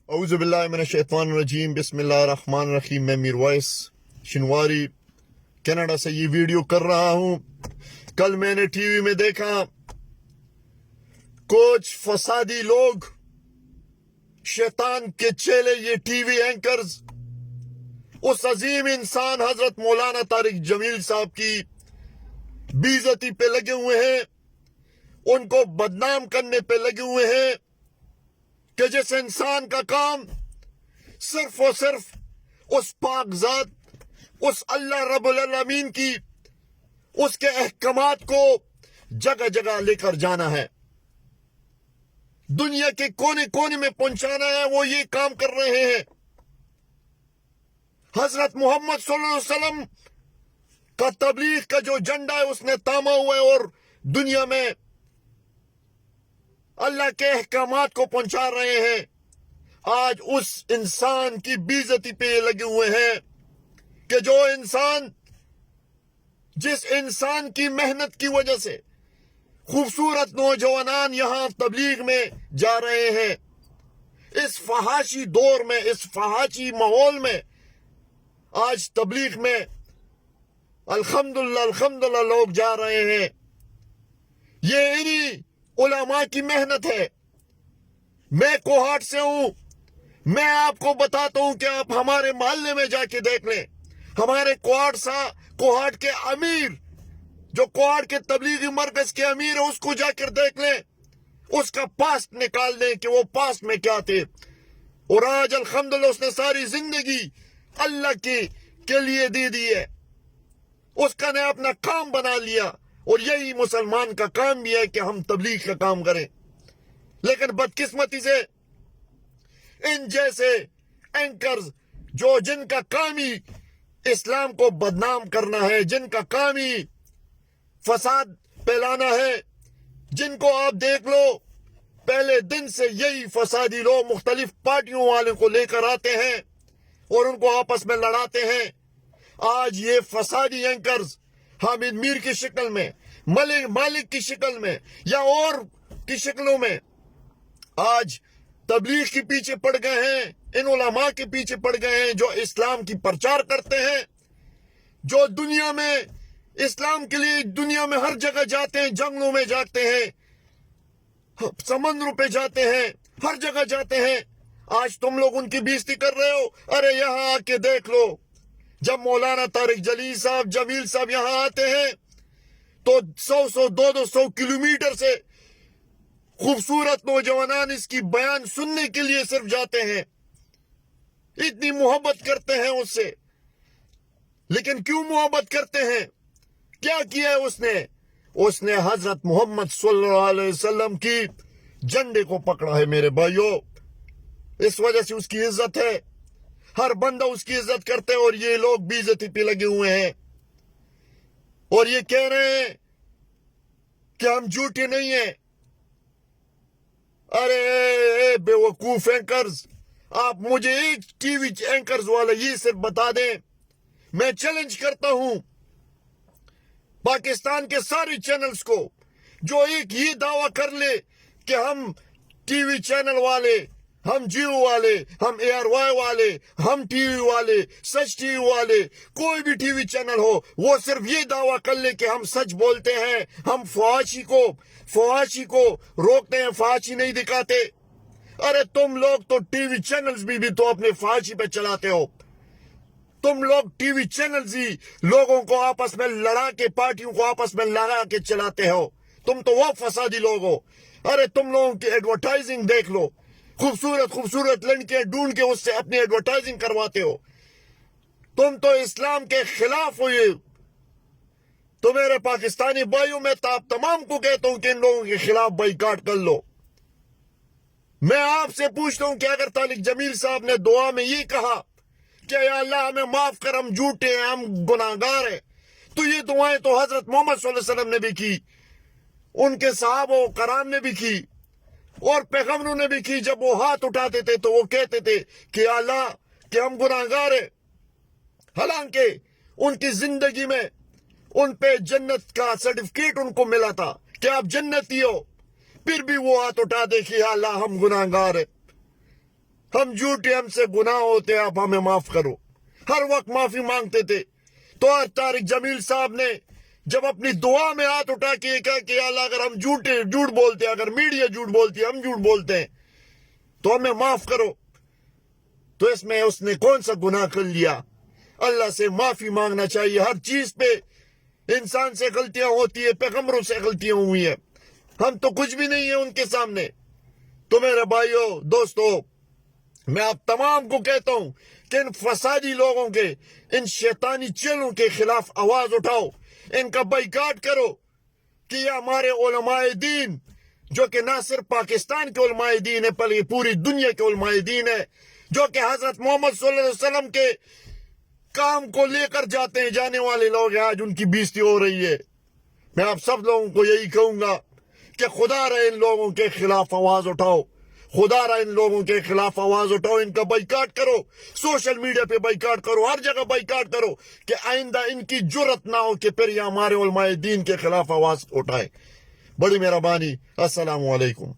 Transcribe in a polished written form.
اعوذ باللہ من الشیطان الرجیم بسم اللہ الرحمن الرحیم. میں میر وائس شنواری کینیڈا سے یہ ویڈیو کر رہا ہوں. کل میں نے ٹی وی میں دیکھا کچھ فسادی لوگ، شیطان کے چیلے، یہ ٹی وی اینکرز اس عظیم انسان حضرت مولانا طارق جمیل صاحب کی بے عزتی پہ لگے ہوئے ہیں، ان کو بدنام کرنے پہ لگے ہوئے ہیں کہ جس انسان کا کام صرف اور صرف اس پاک ذات، اس اللہ رب العالمین کی، اس کے احکامات کو جگہ جگہ لے کر جانا ہے، دنیا کے کونے کونے میں پہنچانا ہے، وہ یہ کام کر رہے ہیں. حضرت محمد صلی اللہ علیہ وسلم کا تبلیغ کا جو جھنڈا ہے اس نے تاما ہوا ہے اور دنیا میں اللہ کے احکامات کو پہنچا رہے ہیں. آج اس انسان کی بے عزتی پہ لگے ہوئے ہیں کہ جو انسان، جس انسان کی محنت کی وجہ سے خوبصورت نوجوانان یہاں تبلیغ میں جا رہے ہیں، اس فحاشی دور میں، اس فحاشی ماحول میں آج تبلیغ میں الحمدللہ لوگ جا رہے ہیں. یہ انہی علماء کی محنت ہے. میں کوہاٹ سے ہوں، میں آپ کو بتاتا ہوں کہ آپ ہمارے محلے میں جا کے دیکھ لیں. ہمارے کوہاٹ کے امیر، جو کوہاٹ کے تبلیغی مرکز کے امیر ہے، اس کو جا کر دیکھ لیں، اس کا پاسٹ نکال دیں کہ وہ پاسٹ میں کیا تھے. اور آج الحمدللہ اس نے ساری زندگی اللہ کے لیے دے دی ہے، اس کا نے اپنا کام بنا لیا. اور یہی مسلمان کا کام بھی ہے کہ ہم تبلیغ کا کام کریں. لیکن بدقسمتی سے ان جیسے اینکرز جن کا کام ہی اسلام کو بدنام کرنا ہے، جن کا کام ہی فساد پھیلانا ہے، جن کو آپ دیکھ لو پہلے دن سے یہی فسادی لوگ مختلف پارٹیوں والوں کو لے کر آتے ہیں اور ان کو آپس میں لڑاتے ہیں. آج یہ فسادی اینکرز حامد میر کی شکل میں، مالک کی شکل میں یا اور کی شکلوں میں آج تبلیغ کے پیچھے پڑ گئے ہیں، ان علماء کے پیچھے پڑ گئے ہیں جو اسلام کی پرچار کرتے ہیں، جو دنیا میں اسلام کے لیے دنیا میں ہر جگہ جاتے ہیں، جنگلوں میں جاتے ہیں، سمندروں پہ جاتے ہیں، ہر جگہ جاتے ہیں. آج تم لوگ ان کی بےعزتی کر رہے ہو. ارے یہاں آ کے دیکھ لو، جب مولانا طارق جمیل صاحب یہاں آتے ہیں تو 100 کلومیٹر سے خوبصورت نوجوانان اس کی بیان سننے کے لیے صرف جاتے ہیں، اتنی محبت کرتے ہیں اس سے. لیکن کیوں محبت کرتے ہیں؟ کیا کیا ہے اس نے حضرت محمد صلی اللہ علیہ وسلم کی جھنڈے کو پکڑا ہے میرے بھائیوں. اس وجہ سے اس کی عزت ہے، ہر بندہ اس کی عزت کرتے ہیں. اور یہ لوگ بے عزتی پہ لگے ہوئے ہیں اور یہ کہہ رہے ہیں کہ ہم جھوٹے نہیں ہیں. ارے بے وقوف اینکرز، آپ مجھے ایک ٹی وی اینکرز والا یہ صرف بتا دیں. میں چیلنج کرتا ہوں پاکستان کے سارے چینلز کو، جو ایک یہ دعویٰ کر لے کہ ہم ٹی وی چینل والے، ہم جیو والے، ہم ARY والے، ہم ٹی وی والے، سچ ٹی وی والے، کوئی بھی ٹی وی چینل ہو، وہ صرف یہ دعویٰ کر لے کہ ہم سچ بولتے ہیں، ہم فحاشی کو روکتے ہیں، فحاشی نہیں دکھاتے. ارے تم لوگ تو ٹی وی چینلز بھی تو اپنے فحاشی پہ چلاتے ہو. تم لوگ ٹی وی چینلز ہی لوگوں کو آپس میں لڑا کے، پارٹیوں کو آپس میں لڑا کے چلاتے ہو. تم تو وہ فسادی لوگ ہو. ارے تم لوگوں کی ایڈورٹائزنگ دیکھ لو، خوبصورت لڑکیاں ڈھونڈ کے اس سے اپنی ایڈورٹائزنگ کرواتے ہو. تم تو اسلام کے خلاف ہو. یہ تو میرے پاکستانی بھائیوں، میں آپ تمام کو کہتا ہوں کہ ان لوگوں کے خلاف بائیکاٹ کر لو. میں آپ سے پوچھتا ہوں کہ اگر طارق جمیل صاحب نے دعا میں یہ کہا کہ یا اللہ ہمیں معاف کر، ہم جھوٹے ہیں، ہم گناہگار ہیں، تو یہ دعائیں تو حضرت محمد صلی اللہ علیہ وسلم نے بھی کی، ان کے صحابہ و کرام نے بھی کی، اور پیغمبروں نے بھی کی. جب وہ ہاتھ اٹھاتے تھے تو وہ کہتے تھے کہ یا اللہ کہ ہم گناہگار ہیں. حالانکہ ان کی زندگی میں ان پہ جنت کا سرٹیفکیٹ ان کو ملا تھا کہ آپ جنتی ہو، پھر بھی وہ ہاتھ اٹھا دے کہ یا اللہ ہم گناہگار ہیں. ہم جھوٹے، ہم سے گناہ ہوتے، آپ ہمیں معاف کرو. ہر وقت معافی مانگتے تھے. تو آج طارق جمیل صاحب نے جب اپنی دعا میں ہاتھ اٹھا کے کہا کہ اللہ اگر ہم جھوٹ بولتے ہیں، اگر میڈیا جھوٹ بولتی ہے، ہم جھوٹ بولتے ہیں، تو ہمیں معاف کرو. تو اس میں اس نے کون سا گناہ کر لیا؟ اللہ سے معافی مانگنا چاہیے. ہر چیز پہ انسان سے غلطیاں ہوتی ہیں، پیغمبروں سے غلطیاں ہوئی ہیں. ہم تو کچھ بھی نہیں ہیں ان کے سامنے. تو میرے بھائیوں دوستو، میں آپ تمام کو کہتا ہوں کہ ان فسادی لوگوں کے، ان شیطانی چیلوں کے خلاف آواز اٹھاؤ، ان کا بائیکاٹ کرو. کہ یہ ہمارے علماء دین، جو کہ نہ صرف پاکستان کے علماء دین ہے بلکہ پوری دنیا کے علماء دین ہے، جو کہ حضرت محمد صلی اللہ علیہ وسلم کے کام کو لے کر جانے والے لوگ ہیں، آج ان کی بےزتی ہو رہی ہے. میں آپ سب لوگوں کو یہی کہوں گا کہ خدا رہے ان لوگوں کے خلاف آواز اٹھاؤ، خدا رہا ان لوگوں کے خلاف آواز اٹھاؤ. ان کا بائیکاٹ کرو، سوشل میڈیا پہ بائیکاٹ کرو، ہر جگہ بائیکاٹ کرو کہ آئندہ ان کی جرت نہ ہو کہ پھر یہ ہمارے علماء دین کے خلاف آواز اٹھائے. بڑی مہربانی. السلام علیکم.